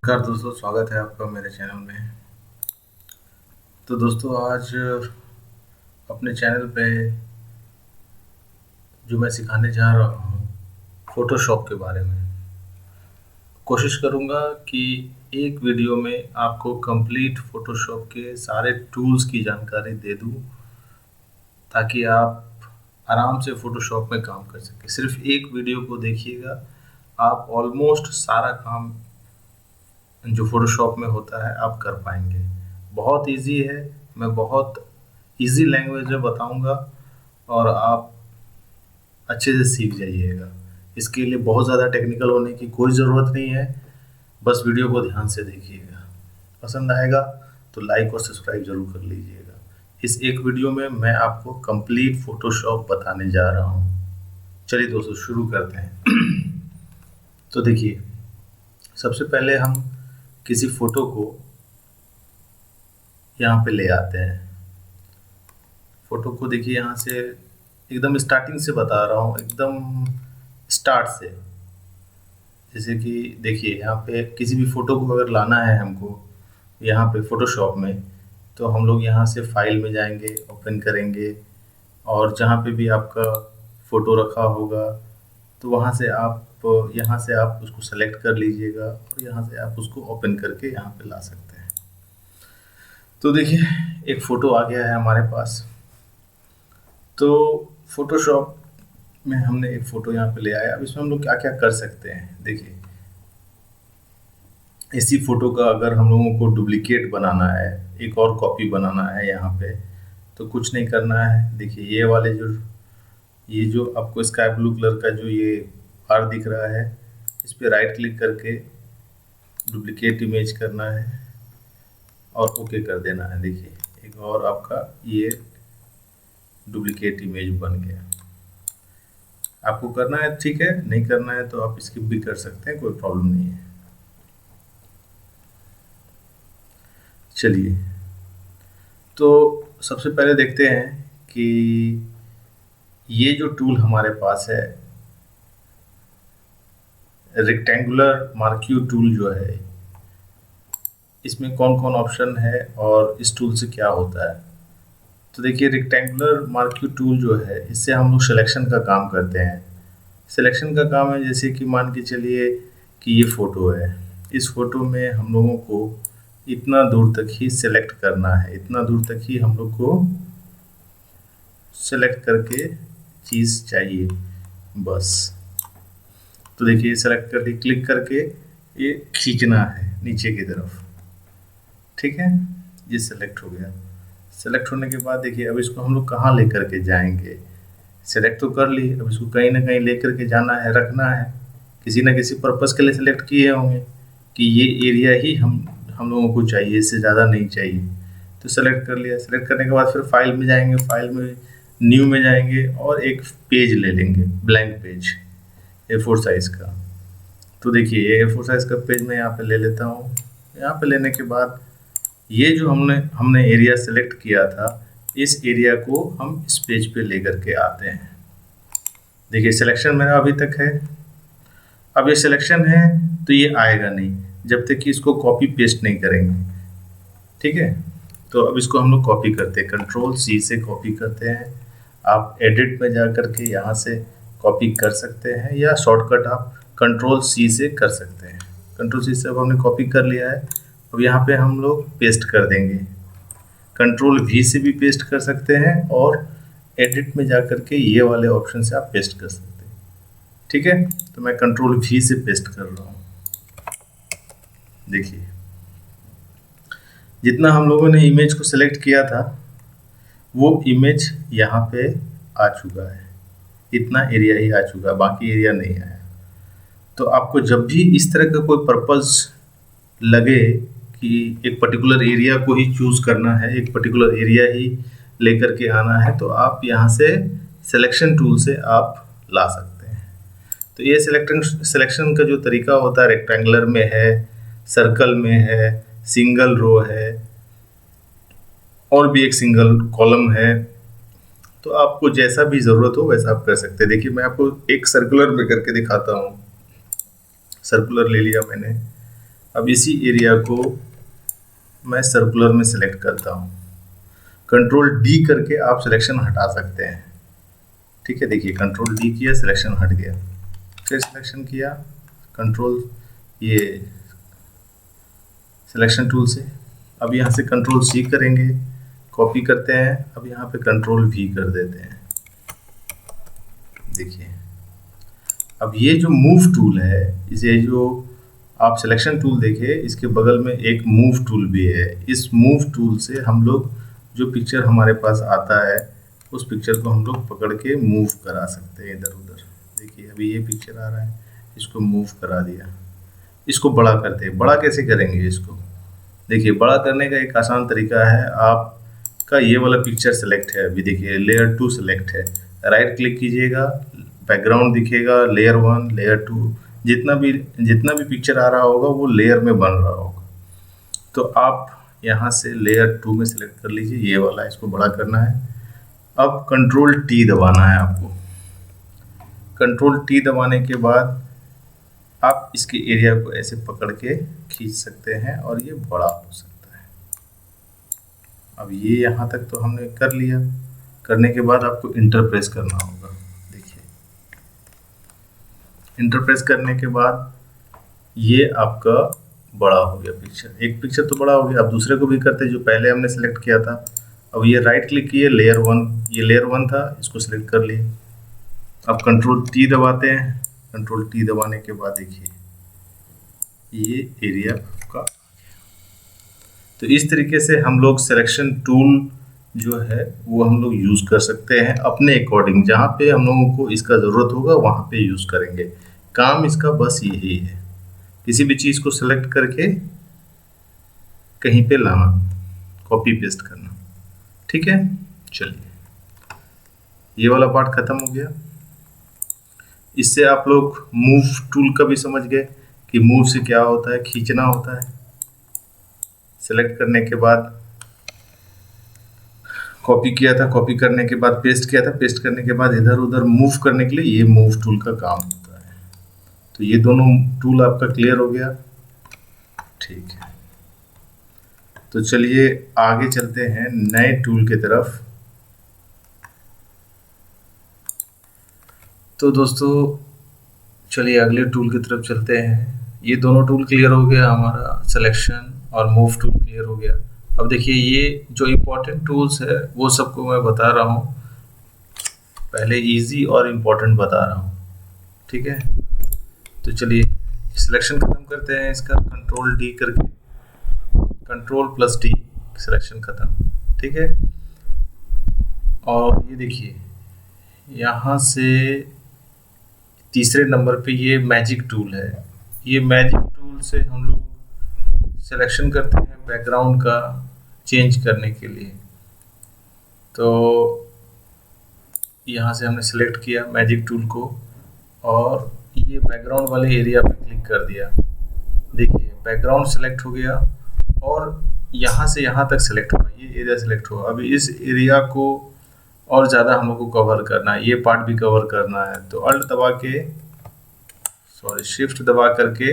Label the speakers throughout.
Speaker 1: नमस्कार दोस्तों, स्वागत है आपका मेरे चैनल में। तो दोस्तों, आज अपने चैनल पे जो मैं सिखाने जा रहा हूँ फ़ोटोशॉप के बारे में। कोशिश करूँगा कि एक वीडियो में आपको कंप्लीट फ़ोटोशॉप के सारे टूल्स की जानकारी दे दूँ, ताकि आप आराम से फ़ोटोशॉप में काम कर सकें। सिर्फ़ एक वीडियो को देखिएगा, आप ऑलमोस्ट सारा काम जो फ़ोटोशॉप में होता है आप कर पाएँगे। बहुत ईज़ी है, मैं बहुत ईज़ी लैंग्वेज में बताऊँगा और आप अच्छे से सीख जाइएगा। इसके लिए बहुत ज़्यादा टेक्निकल होने की कोई ज़रूरत नहीं है, बस वीडियो को ध्यान से देखिएगा। पसंद आएगा तो लाइक और सब्सक्राइब ज़रूर कर लीजिएगा। इस एक वीडियो में मैं आपको कंप्लीट फ़ोटोशॉप बताने जा रहा हूँ। चलिए दोस्तों, शुरू करते हैं। तो देखिए, सबसे पहले हम किसी फ़ोटो को यहाँ पे ले आते हैं। फ़ोटो को देखिए, यहाँ से एकदम स्टार्टिंग से बता रहा हूँ, एकदम स्टार्ट से। जैसे कि देखिए, यहाँ पे किसी भी फ़ोटो को अगर लाना है हमको यहाँ पे फ़ोटोशॉप में, तो हम लोग यहाँ से फाइल में जाएंगे, ओपन करेंगे और जहाँ पे भी आपका फ़ोटो रखा होगा तो वहाँ से आप यहाँ से आप उसको सेलेक्ट कर लीजिएगा और यहाँ से आप उसको ओपन करके यहाँ पे ला सकते हैं। तो देखिए, एक फ़ोटो आ गया है हमारे पास। तो फ़ोटोशॉप में हमने एक फ़ोटो यहाँ पे ले आया। अब इसमें हम लोग क्या क्या कर सकते हैं, देखिए। इसी फ़ोटो का अगर हम लोगों को डुप्लिकेट बनाना है, एक और कॉपी बनाना है यहाँ पे, तो कुछ नहीं करना है। देखिए, ये जो आपको स्काई ब्लू कलर का जो ये बार दिख रहा है, इस पे राइट क्लिक करके डुप्लिकेट इमेज करना है और ओके कर देना है। देखिए, एक और आपका ये डुप्लिकेट इमेज बन गया। आपको करना है ठीक है, नहीं करना है तो आप स्किप भी कर सकते हैं, कोई प्रॉब्लम नहीं है। चलिए, तो सबसे पहले देखते हैं कि ये जो टूल हमारे पास है, रेक्टेंगुलर मार्क्यू टूल जो है, इसमें कौन कौन ऑप्शन है और इस टूल से क्या होता है। तो देखिए, रेक्टेंगुलर मार्क्यू टूल जो है, इससे हम लोग सिलेक्शन का काम करते हैं। सिलेक्शन का काम है, जैसे कि मान के चलिए कि ये फ़ोटो है। इस फ़ोटो में हम लोगों को इतना दूर तक ही सिलेक्ट करना है, इतना दूर तक ही हम लोग को सेलेक्ट करके चीज़ चाहिए, बस। तो देखिए, सेलेक्ट करके क्लिक करके ये खींचना है नीचे की तरफ, ठीक है। ये सेलेक्ट हो गया। सेलेक्ट होने के बाद देखिए, अब इसको हम लोग कहाँ लेकर के जाएंगे। सेलेक्ट तो कर ली, अब इसको कहीं ना कहीं लेकर के जाना है, रखना है। किसी ना किसी पर्पज़ के लिए सेलेक्ट किए होंगे कि ये एरिया ही हम लोगों को चाहिए, इससे ज़्यादा नहीं चाहिए। तो सेलेक्ट कर लिया। सेलेक्ट करने के बाद फिर फाइल में जाएंगे, फाइल में न्यू में जाएंगे और एक पेज ले लेंगे, ब्लैंक पेज A4 साइज़ का। तो देखिए, ये A4 साइज़ का पेज मैं यहाँ पे ले लेता हूँ। यहाँ पे लेने के बाद ये जो हमने एरिया सेलेक्ट किया था, इस एरिया को हम इस पेज पे लेकर के आते हैं। देखिए, सिलेक्शन मेरा अभी तक है। अब ये सिलेक्शन है तो ये आएगा नहीं जब तक कि इसको कॉपी पेस्ट नहीं करेंगे, ठीक है। तो अब इसको हम लोग कॉपी करते हैं, Ctrl+C से कॉपी करते हैं। आप एडिट में जा कर के यहाँ से कॉपी कर सकते हैं या शॉर्टकट आप Ctrl+C से कर सकते हैं। Ctrl+C से अब हमने कॉपी कर लिया है। अब यहाँ पे हम लोग पेस्ट कर देंगे। Ctrl+V से भी पेस्ट कर सकते हैं और एडिट में जा कर के ये वाले ऑप्शन से आप पेस्ट कर सकते हैं, ठीक है। तो मैं Ctrl+V से पेस्ट कर रहा हूँ। देखिए, जितना हम लोगों ने इमेज को सेलेक्ट किया था वो इमेज यहाँ पे आ चुका है। इतना एरिया ही आ चुका है, बाकी एरिया नहीं आया। तो आपको जब भी इस तरह का कोई पर्पज़ लगे कि एक पर्टिकुलर एरिया को ही चूज़ करना है, एक पर्टिकुलर एरिया ही लेकर के आना है, तो आप यहाँ से सिलेक्शन टूल से आप ला सकते हैं। तो ये सिलेक्शन का जो तरीका होता है, रेक्टेंगुलर में है, सर्कल में है, सिंगल रो है और भी एक सिंगल कॉलम है। तो आपको जैसा भी ज़रूरत हो वैसा आप कर सकते हैं। देखिए, मैं आपको एक सर्कुलर में करके दिखाता हूँ। सर्कुलर ले लिया मैंने, अब इसी एरिया को मैं सर्कुलर में सिलेक्ट करता हूँ। कंट्रोल डी करके आप सिलेक्शन हटा सकते हैं। ठीक है, देखिए कंट्रोल डी किया, सिलेक्शन हट गया। फिर सिलेक्शन किया कंट्रोल ये सिलेक्शन टूल से। अब यहाँ से कंट्रोल सी करेंगे, कॉपी करते हैं। अब यहाँ पे कंट्रोल वी कर देते हैं। देखिए अब ये जो मूव टूल है, इसे जो आप सिलेक्शन टूल देखे, इसके बगल में एक मूव टूल भी है। इस मूव टूल से हम लोग जो पिक्चर हमारे पास आता है उस पिक्चर को हम लोग पकड़ के मूव करा सकते हैं इधर उधर। देखिए अभी ये पिक्चर आ रहा है, इसको मूव करा दिया। इसको बड़ा करते हैं। बड़ा कैसे करेंगे इसको? देखिए बड़ा करने का एक आसान तरीका है। आपका ये वाला पिक्चर सेलेक्ट है, अभी देखिए लेयर 2 सेलेक्ट है। राइट क्लिक कीजिएगा, बैकग्राउंड दिखेगा, लेयर 1, लेयर 2, जितना भी पिक्चर आ रहा होगा वो लेयर में बन रहा होगा। तो आप यहाँ से लेयर 2 में सेलेक्ट कर लीजिए, ये वाला, इसको बड़ा करना है। अब कंट्रोल टी दबाना है आपको। कंट्रोल टी दबाने के बाद आप इसके एरिया को ऐसे पकड़ के खींच सकते हैं और ये बड़ा हो सकता है। अब ये यहाँ तक तो हमने कर लिया। करने के बाद आपको इंटर प्रेस करना होगा। देखिए इंटर प्रेस करने के बाद ये आपका बड़ा हो गया पिक्चर। एक पिक्चर तो बड़ा हो गया। अब दूसरे को भी करते हैं जो पहले हमने सेलेक्ट किया था। अब ये राइट क्लिक किए, लेयर 1, ये लेयर 1 था, इसको सिलेक्ट कर लिए। अब कंट्रोल टी दबाते हैं। कंट्रोल टी दबाने के बाद देखिए ये एरिया का। तो इस तरीके से हम लोग सिलेक्शन टूल जो है वो हम लोग यूज़ कर सकते हैं अपने अकॉर्डिंग। जहाँ पे हम लोगों को इसका ज़रूरत होगा वहाँ पे यूज़ करेंगे। काम इसका बस यही है, किसी भी चीज़ को सेलेक्ट करके कहीं पे लाना, कॉपी पेस्ट करना। ठीक है, चलिए ये वाला पार्ट ख़त्म हो गया। इससे आप लोग मूव टूल का भी समझ गए कि मूव से क्या होता है, खींचना होता है। सेलेक्ट करने के बाद कॉपी किया था, कॉपी करने के बाद पेस्ट किया था, पेस्ट करने के बाद इधर उधर मूव करने के लिए ये मूव टूल का काम होता है। तो ये दोनों टूल आपका क्लियर हो गया। ठीक है, तो चलिए आगे चलते हैं नए टूल की तरफ। तो दोस्तों चलिए अगले टूल की तरफ चलते हैं। ये दोनों टूल क्लियर हो गया हमारा, सिलेक्शन और मूव टूल क्लियर हो गया। अब देखिए ये जो इम्पोर्टेंट टूल्स है वो सबको मैं बता रहा हूँ, पहले इजी और इम्पोर्टेंट बता रहा हूँ। ठीक है, तो चलिए सिलेक्शन ख़त्म करते हैं इसका। कंट्रोल डी करके, कंट्रोल प्लस डी, सिलेक्शन ख़त्म। ठीक है, और ये देखिए यहाँ से तीसरे नंबर पे ये मैजिक टूल है। ये मैजिक टूल से हम लोग सिलेक्शन करते हैं बैकग्राउंड का चेंज करने के लिए। तो यहाँ से हमने सेलेक्ट किया मैजिक टूल को और ये बैकग्राउंड वाले एरिया पे क्लिक कर दिया। देखिए बैकग्राउंड सेलेक्ट हो गया और यहाँ से यहाँ तक सेलेक्ट हुआ, ये एरिया सेलेक्ट हुआ। अभी इस एरिया को और ज़्यादा हम लोग को कवर करना है, ये पार्ट भी कवर करना है। तो अल्ट दबा के, सॉरी शिफ्ट दबा करके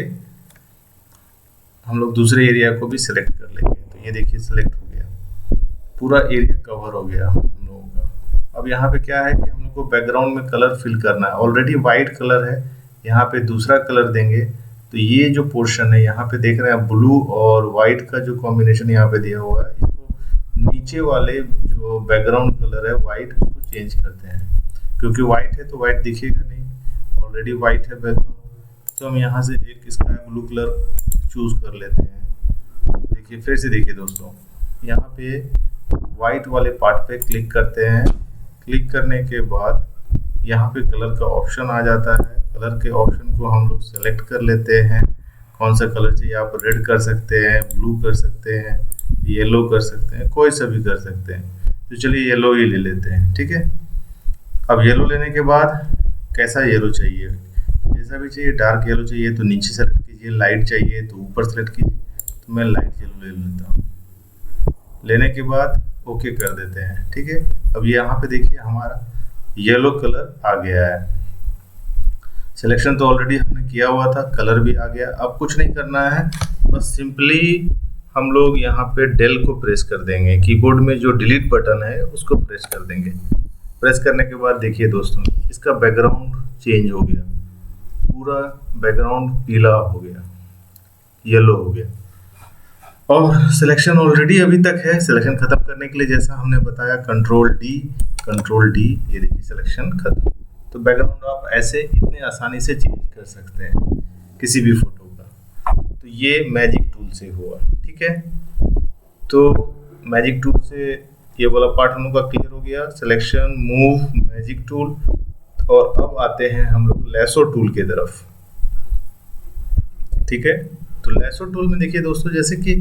Speaker 1: हम लोग दूसरे एरिया को भी सिलेक्ट कर लेंगे। तो ये देखिए सिलेक्ट हो गया, पूरा एरिया कवर हो गया हम लोगों का। अब यहाँ पे क्या है कि हम लोग को बैकग्राउंड में कलर फिल करना है। ऑलरेडी वाइट कलर है, यहाँ पे दूसरा कलर देंगे। तो ये जो पोर्शन है यहाँ पे देख रहे हैं ब्लू और वाइट का जो कॉम्बिनेशन यहाँ पे दिया हुआ है, इसको नीचे वाले जो बैकग्राउंड कलर है वाइट, उसको चेंज करते हैं। क्योंकि वाइट है तो वाइट दिखेगा नहीं, ऑलरेडी वाइट है बैकग्राउंड। तो हम यहाँ से एक स्काई ब्लू कलर चूज कर लेते हैं। देखिए फिर से देखिए दोस्तों, यहाँ पे वाइट वाले पार्ट पे क्लिक करते हैं। क्लिक करने के बाद यहाँ पे कलर का ऑप्शन आ जाता है। कलर के ऑप्शन को हम लोग सेलेक्ट कर लेते हैं, कौन सा कलर चाहिए। आप रेड कर सकते हैं, ब्लू कर सकते हैं, येलो कर सकते हैं, कोई सा भी कर सकते हैं। तो चलिए येलो ही ले लेते हैं। ठीक है, अब येलो लेने के बाद कैसा येलो चाहिए, जैसा भी चाहिए। डार्क येलो चाहिए तो नीचे सेलेक्ट कीजिए, लाइट चाहिए तो ऊपर सेलेक्ट कीजिए। तो मैं लाइट येलो ले लेता हूँ। लेने के बाद ओके कर देते हैं। ठीक है, अब यहाँ पे देखिए हमारा येलो कलर आ गया है। सिलेक्शन तो ऑलरेडी हमने किया हुआ था, कलर भी आ गया। अब कुछ नहीं करना है, बस सिंपली हम लोग यहाँ पे डेल को प्रेस कर देंगे। कीबोर्ड में जो डिलीट बटन है उसको प्रेस कर देंगे। प्रेस करने के बाद देखिए दोस्तों, इसका बैकग्राउंड चेंज हो गया, पूरा बैकग्राउंड पीला हो गया, येलो हो गया। और सिलेक्शन ऑलरेडी अभी तक है। सिलेक्शन खत्म करने के लिए जैसा हमने बताया कंट्रोल डी, ये देखिए सिलेक्शन खत्म। तो बैकग्राउंड आप ऐसे इतने आसानी से चेंज कर सकते हैं किसी भी फोटो का। तो ये मैजिक टूल से हुआ, ठीक है। तो मैजिक टूल से ये वाला पार्ट हम लोग का क्लियर हो गया, सिलेक्शन, मूव, मैजिक टूल। और अब आते हैं हम लोग लैसो टूल की तरफ, ठीक है। तो लैसो टूल में देखिए दोस्तों, जैसे कि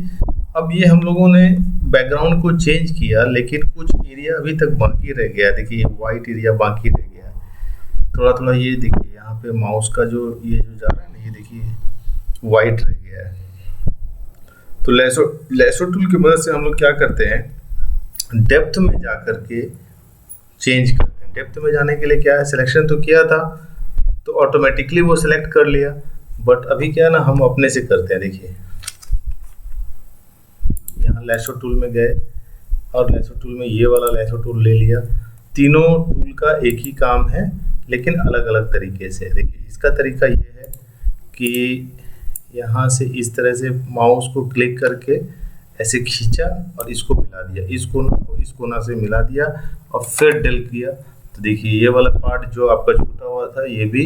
Speaker 1: अब ये हम लोगों ने बैकग्राउंड को चेंज किया, लेकिन कुछ एरिया अभी तक बाकी रह गया। देखिए वाइट एरिया बाकी रह गया है थोड़ा थोड़ा। ये देखिए यहाँ पे माउस का जो ये जो जा रहा है ना, ये देखिए वाइट रह गया है। तो लैसो टूल की मदद से हम लोग क्या करते हैं, डेप्थ में जा करके चेंज करते हैं। डेप्थ में जाने के लिए क्या है, सिलेक्शन तो किया था तो ऑटोमेटिकली वो सिलेक्ट कर लिया, बट अभी क्या है ना, हम अपने से करते हैं। देखिए यहाँ लैसो टूल में गए और लैसो टूल में ये वाला लैसो टूल ले लिया। तीनों टूल का एक ही काम है, लेकिन अलग अलग तरीके से। देखिए इसका तरीका ये है कि यहाँ से इस तरह से माउस को क्लिक करके ऐसे खींचा और इसको मिला दिया, इस कोना को इस कोना से मिला दिया और फिर डेल किया। तो देखिए ये वाला पार्ट जो आपका छूटा हुआ था ये भी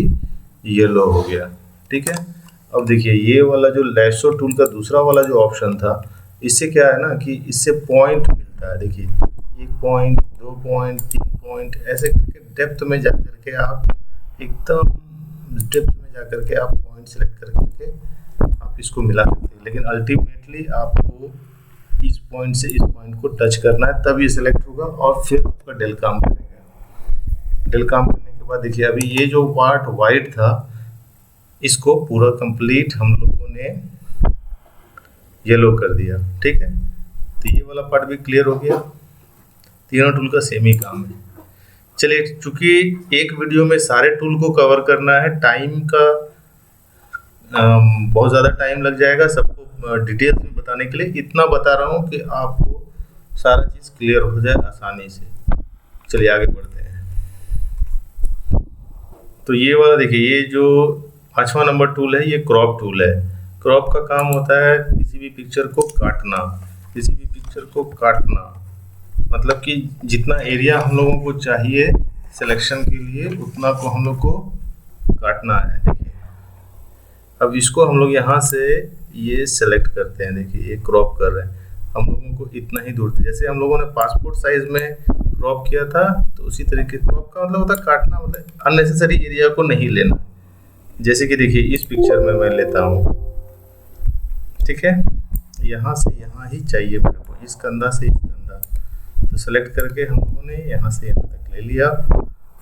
Speaker 1: येलो हो गया, ठीक है। अब देखिए ये वाला जो लैसो टूल का दूसरा वाला जो ऑप्शन था, इससे क्या है ना कि इससे पॉइंट मिलता है। देखिए 1 पॉइंट, 2 पॉइंट, 3 पॉइंट, ऐसे करके डेप्थ में जा करके आप एकदम डेप्थ में जा करके आप पॉइंट सेलेक्ट करके आप इसको मिला सकते हैं। लेकिन अल्टीमेटली आपको इस पॉइंट से इस पॉइंट को टच करना है, तब ये सिलेक्ट होगा और फिर आपका डेल काम करेगा। डेल काम करने के बाद देखिए अभी ये जो पार्ट वाइट था इसको पूरा कंप्लीट हम लोगों ने येलो कर दिया, ठीक है। तो ये वाला पार्ट भी क्लियर हो गया। तीनों टूल का सेम ही काम है। चलिए, चूंकि एक वीडियो में सारे टूल को कवर करना है, टाइम का बहुत ज़्यादा टाइम लग जाएगा सबको डिटेल्स में बताने के लिए। इतना बता रहा हूँ कि आपको सारा चीज़ क्लियर हो जाए आसानी से। चलिए आगे बढ़ते हैं। तो ये वाला देखिए, ये जो 5वां नंबर टूल है ये क्रॉप टूल है। क्रॉप का काम होता है किसी भी पिक्चर को काटना, किसी भी पिक्चर को काटना, मतलब कि जितना एरिया हम लोगों को चाहिए सिलेक्शन के लिए उतना को हम लोग को काटना है। देखिए अब इसको हम लोग यहाँ से ये सेलेक्ट करते हैं। देखिए ये क्रॉप कर रहे हैं, हम लोगों को इतना ही दूर, जैसे हम लोगों ने पासपोर्ट साइज में क्रॉप किया था तो उसी तरीके क्रॉप का मतलब होता है काटना, मतलब अननेसेसरी एरिया को नहीं लेना। जैसे कि देखिए इस पिक्चर में मैं लेता हूँ, ठीक है, यहाँ से यहाँ ही चाहिए मेरे को, इस कंधा से इस कंधा, तो सेलेक्ट करके हम लोगों ने यहाँ से यहाँ तक ले लिया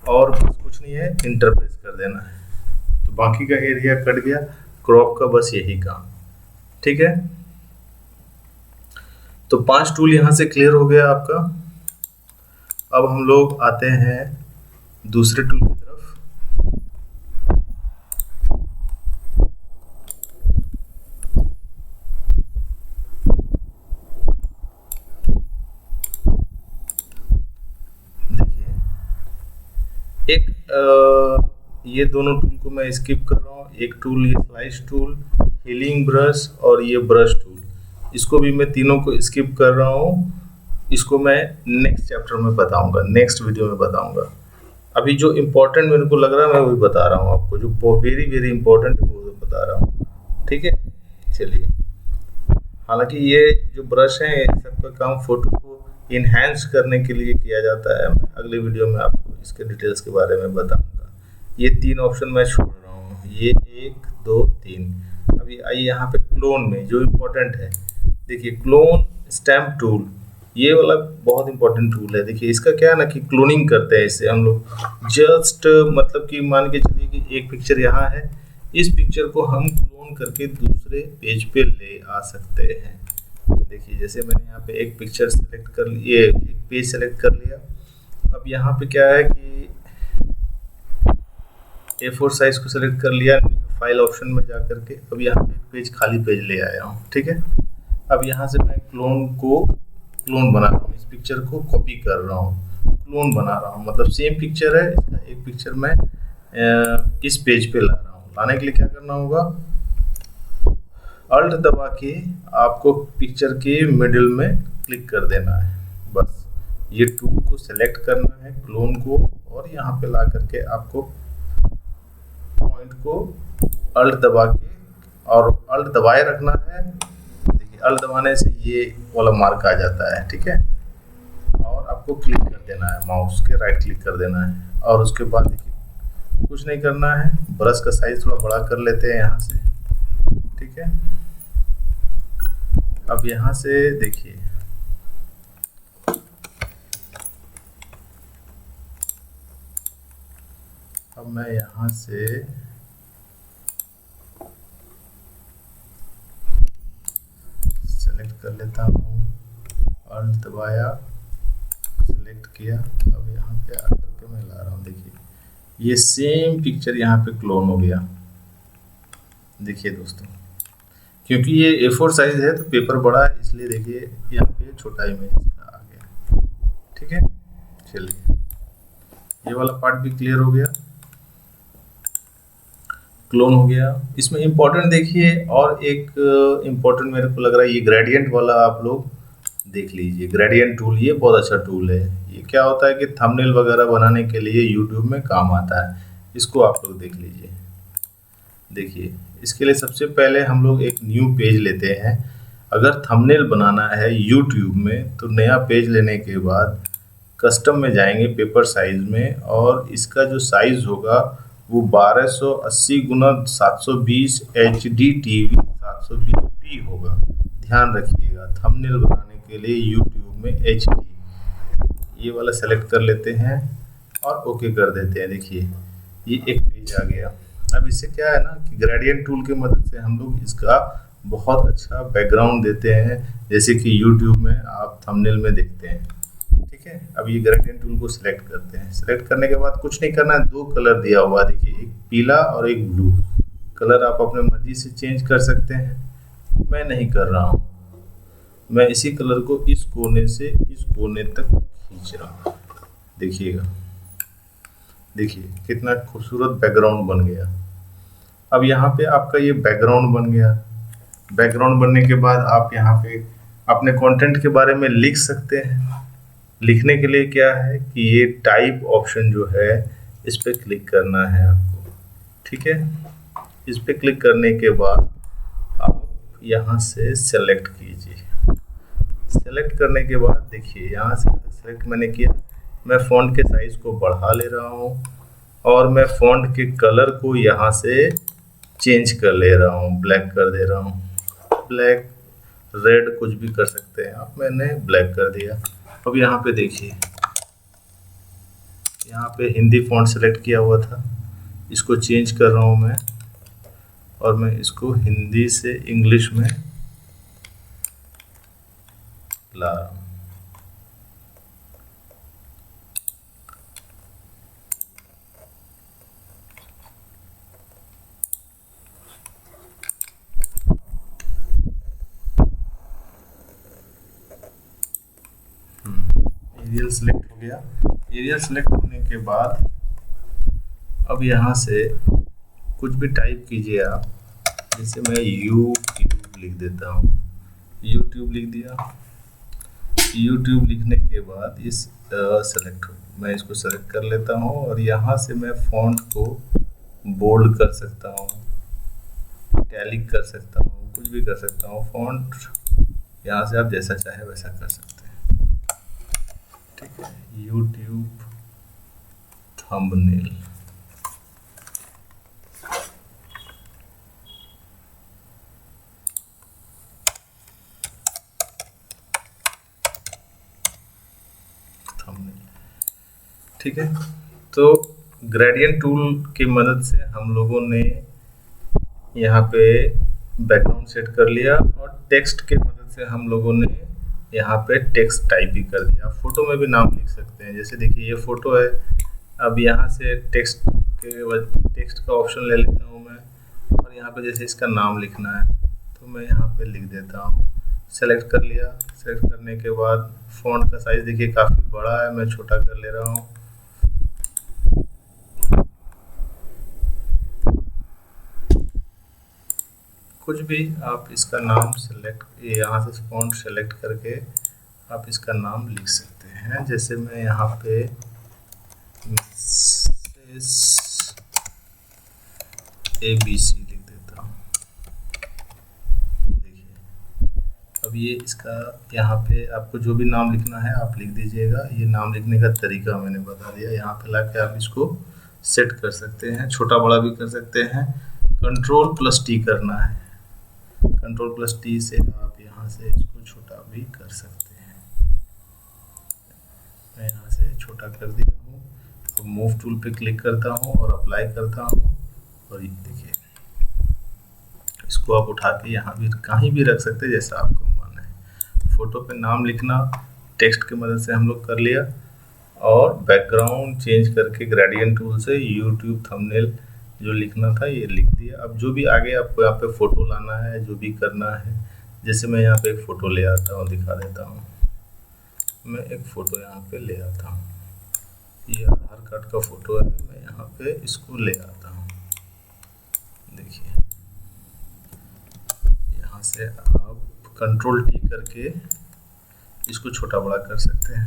Speaker 1: और बस कुछ नहीं है, इंटर प्रेस कर देना है, तो बाकी का एरिया कट गया। क्रॉप का बस यही काम, ठीक है। तो 5 टूल यहाँ से क्लियर हो गया आपका। अब हम लोग आते हैं दूसरे टूल की तरफ। ये दोनों टूल को मैं स्किप कर रहा हूँ। एक टूल ये स्लाइस टूल, हीलिंग ब्रश और ये ब्रश टूल, इसको भी मैं तीनों को स्किप कर रहा हूँ। इसको मैं नेक्स्ट चैप्टर में बताऊंगा, नेक्स्ट वीडियो में बताऊंगा। अभी जो इम्पोर्टेंट मेरे को लग रहा है मैं वही बता रहा हूँ आपको, जो वेरी वेरी इंपॉर्टेंट है वो बता रहा हूँ, ठीक है। चलिए, हालांकि ये जो ब्रश है सबका काम फोटो को इनहेंस करने के लिए किया जाता है। मैं अगले वीडियो में आपको इसके डिटेल्स के बारे में बताऊंगा। ये 3 ऑप्शन मैं छोड़ रहा हूँ, ये 1 2 3। अभी आइए यहाँ पे क्लोन में जो इम्पोर्टेंट है, देखिए क्लोन स्टैम्प टूल, ये वाला बहुत इंपॉर्टेंट टूल है। देखिए इसका क्या है ना कि क्लोनिंग करते हैं इससे हम लोग। जस्ट मतलब कि मान के चलिए कि एक पिक्चर यहाँ है, इस पिक्चर को हम क्लोन करके दूसरे पेज पे ले आ सकते हैं। देखिए जैसे मैंने यहाँ पे एक पिक्चर सेलेक्ट कर लिए, एक पेज सेलेक्ट कर लिया। अब यहाँ पे क्या है कि A4 साइज को सेलेक्ट कर लिया, फाइल ऑप्शन में जा करके अब यहाँ पे पेज खाली पेज ले आया हूँ। ठीक है, अब यहाँ से मैं क्लोन बना रहा हूँ, इस पिक्चर को कॉपी कर रहा हूँ, क्लोन बना रहा हूँ, मतलब सेम पिक्चर है, इसका एक पिक्चर मैं इस पेज पे ला रहा हूँ। लाने के लिए क्या करना होगा, अल्ट दबा के आपको पिक्चर के मिडिल में क्लिक कर देना है, बस ये टूल को सेलेक्ट करना है, क्लोन को, और यहाँ पे ला करके आपको पॉइंट को अल्ट दबा के और अल्ट दबाए रखना है। देखिए अल्ट दबाने से ये वाला मार्क आ जाता है। ठीक है, और आपको क्लिक कर देना है, माउस के राइट क्लिक कर देना है, और उसके बाद देखिए कुछ नहीं करना है, ब्रश का साइज थोड़ा बड़ा कर लेते हैं यहाँ से। ठीक है, अब यहाँ से देखिए अब मैं यहाँ से सेलेक्ट कर लेता हूँ, अल्ट दबाया, सेलेक्ट किया, अब यहाँ पे आकर के मैं ला रहा हूँ। देखिए ये सेम पिक्चर यहाँ पे क्लोन हो गया। देखिए दोस्तों, क्योंकि ये A4 साइज है तो पेपर बड़ा है, इसलिए देखिए यहाँ पे छोटा इमेज आ गया। ठीक है, चलिए ये वाला पार्ट भी क्लियर हो गया, क्लोन हो गया। इसमें इम्पोर्टेंट देखिए, और एक इम्पोर्टेंट मेरे को लग रहा है, ये ग्रेडियंट वाला आप लोग देख लीजिए। ग्रेडियंट टूल ये बहुत अच्छा टूल है। ये क्या होता है कि थंबनेल वगैरह बनाने के लिए यूट्यूब में काम आता है, इसको आप लोग देख लीजिए। देखिए इसके लिए सबसे पहले हम लोग एक न्यू पेज लेते हैं। अगर थंबनेल बनाना है यूट्यूब में तो नया पेज लेने के बाद कस्टम में जाएंगे, पेपर साइज में, और इसका जो साइज होगा वो 1280 × 720 HD TV 720p होगा। ध्यान रखिएगा, थंबनेल बनाने के लिए यूट्यूब में HD ये वाला सेलेक्ट कर लेते हैं और ओके कर देते हैं। देखिए ये एक पेज आ गया। अब इससे क्या है ना कि ग्रेडियंट टूल की मदद से हम लोग इसका बहुत अच्छा बैकग्राउंड देते हैं, जैसे कि यूट्यूब में आप थंबनेल में देखते हैं। ठीक है, अब ये ग्रेडियंट टूल को सिलेक्ट करते हैं। सिलेक्ट करने के बाद कुछ नहीं करना है, दो कलर दिया हुआ देखिए, एक पीला और एक ब्लू कलर। आप अपने मर्जी से चेंज कर सकते हैं, मैं नहीं कर रहा हूँ। मैं इसी कलर को इस कोने से इस कोने तक खींच रहा हूँ। देखिएगा, देखिए कितना खूबसूरत बैकग्राउंड बन गया। अब यहाँ पे आपका ये बैकग्राउंड बन गया। बैकग्राउंड बनने के बाद आप यहाँ पे अपने कंटेंट के बारे में लिख सकते हैं। लिखने के लिए क्या है कि ये टाइप ऑप्शन जो है इस पे क्लिक करना है आपको। ठीक है, इस पे क्लिक करने के बाद आप यहाँ से सेलेक्ट कीजिए। सेलेक्ट करने के बाद देखिए यहाँ से सेलेक्ट मैंने किया, मैं फ़ॉन्ट के साइज़ को बढ़ा ले रहा हूँ और मैं फ़ॉन्ट के कलर को यहाँ से चेंज कर ले रहा हूँ, ब्लैक कर दे रहा हूँ। ब्लैक, रेड, कुछ भी कर सकते हैं आप, मैंने ब्लैक कर दिया। अब यहाँ पे देखिए, यहाँ पे हिंदी फ़ॉन्ट सेलेक्ट किया हुआ था, इसको चेंज कर रहा हूँ मैं, और मैं इसको हिंदी से इंग्लिश में ला रहा हूँ। एरियल सेलेक्ट हो गया। एरियल सेलेक्ट होने के बाद अब यहाँ से कुछ भी टाइप कीजिए आप, जैसे मैं यूट्यूब लिख देता हूँ, यूट्यूब लिख दिया। यूट्यूब लिखने के बाद इस सेलेक्ट हो, मैं इसको सेलेक्ट कर लेता हूँ और यहाँ से मैं फ़ॉन्ट को बोल्ड कर सकता हूँ, इटैलिक कर सकता हूँ, कुछ भी कर सकता हूँ। फ़ॉन्ट यहाँ से आप जैसा चाहे वैसा कर सकते हैं। ठीक है, यूट्यूब थंबनेल। ठीक है, तो ग्रेडियंट टूल की मदद से हम लोगों ने यहाँ पे बैकग्राउंड सेट कर लिया और टेक्स्ट के मदद से हम लोगों ने यहाँ पे टेक्स्ट टाइप भी कर दिया। फोटो में भी नाम लिख सकते हैं, जैसे देखिए ये फ़ोटो है। अब यहाँ से टेक्स्ट उसके बाद टेक्स्ट का ऑप्शन ले लेता हूँ मैं, और यहाँ पे जैसे इसका नाम लिखना है तो मैं यहाँ पे लिख देता हूँ। सेलेक्ट कर लिया। सेलेक्ट करने के बाद फ़ॉन्ट का साइज़ देखिए काफ़ी बड़ा है, मैं छोटा कर ले रहा हूँ। कुछ भी आप इसका नाम सेलेक्ट, यहाँ से फ़ॉन्ट सेलेक्ट करके आप इसका नाम लिख सकते हैं। जैसे मैं यहाँ पे ABC लिख देता हूँ। देखिए अब ये इसका यहाँ पे आपको जो भी नाम लिखना है आप लिख दीजिएगा। ये नाम लिखने का तरीका मैंने बता दिया। यहाँ पे लाके आप इसको सेट कर सकते हैं, छोटा बड़ा भी कर सकते हैं। Ctrl+T करना है। Ctrl+T से आप यहाँ से इसको छोटा भी कर सकते हैं। मैं यहाँ से छोटा कर दिया हूँ। अब मूव टूल पे क्लिक करता हूँ और अप्लाई करता हूँ, और ये देखिए इसको आप उठा के यहाँ भी कहीं भी रख सकते हैं जैसा आपको मन है। फोटो पे नाम लिखना टेक्स्ट की मदद से हम लोग कर लिया, और बैकग्राउंड चेंज करके ग्रेडियंट टूल से यूट्यूब थंबनेल जो लिखना था ये लिख दिया। अब जो भी आगे आपको यहाँ पे फ़ोटो लाना है, जो भी करना है, जैसे मैं यहाँ पे एक फ़ोटो ले आता हूँ, दिखा देता हूँ। मैं एक फ़ोटो यहाँ पे ले आता हूँ, ये आधार कार्ड का फ़ोटो है। मैं यहाँ पे इसको ले आता हूँ। देखिए यहाँ से आप Ctrl+T करके इसको छोटा बड़ा कर सकते हैं।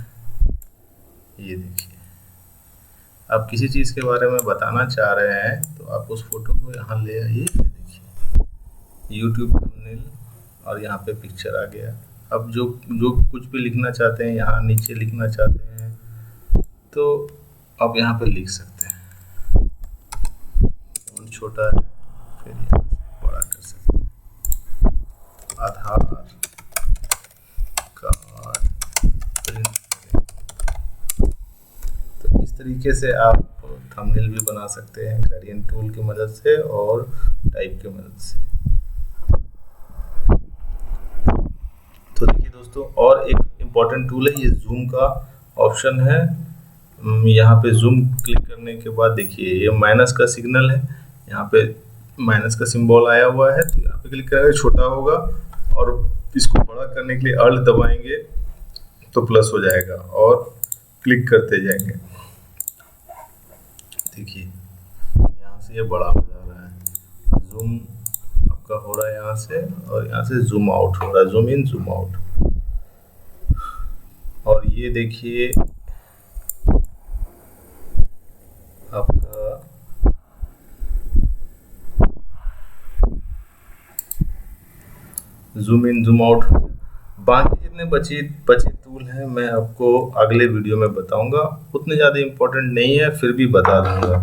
Speaker 1: ये देखिए आप किसी चीज़ के बारे में बताना चाह रहे हैं तो आप उस फोटो को यहाँ ले आइए। देखिए यूट्यूब थंबनेल, और यहाँ पे पिक्चर आ गया। अब जो कुछ भी लिखना चाहते हैं, यहाँ नीचे लिखना चाहते हैं तो आप यहाँ पे लिख सकते हैं। छोटा है फिर यहाँ बड़ा कर सकते हैं। आधार कार्ड प्रिंट। तो इस तरीके से आप थंबनेल भी बना सकते हैं ग्रेडियंट टूल की मदद से और टाइप की मदद से। तो देखिए दोस्तों, और एक इम्पॉर्टेंट टूल है, ये जूम का ऑप्शन है। यहाँ पे जूम क्लिक करने के बाद देखिए ये माइनस का सिग्नल है, यहाँ पे माइनस का सिंबल आया हुआ है, तो यहाँ पे क्लिक करेंगे छोटा होगा, और इसको बड़ा करने के लिए अल्ट दबाएंगे तो प्लस हो जाएगा, और क्लिक करते जाएंगे। देखिए यहाँ से ये बड़ा हो जा रहा है, जूम आपका हो रहा है यहाँ से, और यहाँ से जूम आउट हो रहा है, जूम इन जूम आउट। और ये देखिए आपका जूम इन जूम आउट। बाकी जितने बचे टूल हैं मैं आपको अगले वीडियो में बताऊंगा, उतने ज़्यादा इम्पोर्टेंट नहीं है, फिर भी बता दूंगा।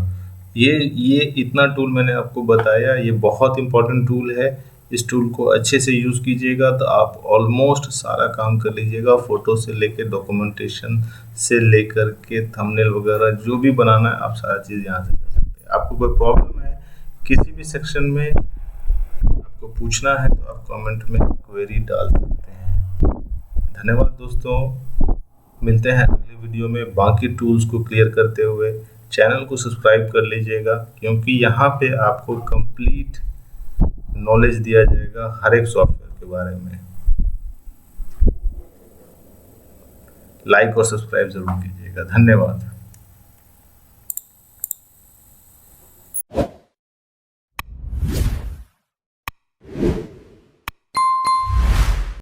Speaker 1: ये इतना टूल मैंने आपको बताया, ये बहुत इम्पोर्टेंट टूल है। इस टूल को अच्छे से यूज़ कीजिएगा तो आप ऑलमोस्ट सारा काम कर लीजिएगा, फ़ोटो से लेकर डॉक्यूमेंटेशन से लेकर के थंबनेल वगैरह जो भी बनाना है आप सारा चीज़ यहाँ से कर सकते हैं। आपको कोई प्रॉब्लम है किसी भी सेक्शन में आपको पूछना है तो आप कमेंट में क्वेरी डाल सकते हैं। धन्यवाद दोस्तों, मिलते हैं अगले वीडियो में बाकी टूल्स को क्लियर करते हुए। चैनल को सब्सक्राइब कर लीजिएगा, क्योंकि यहाँ पे आपको कंप्लीट नॉलेज दिया जाएगा हर एक सॉफ्टवेयर के बारे में। लाइक और सब्सक्राइब जरूर कीजिएगा। धन्यवाद।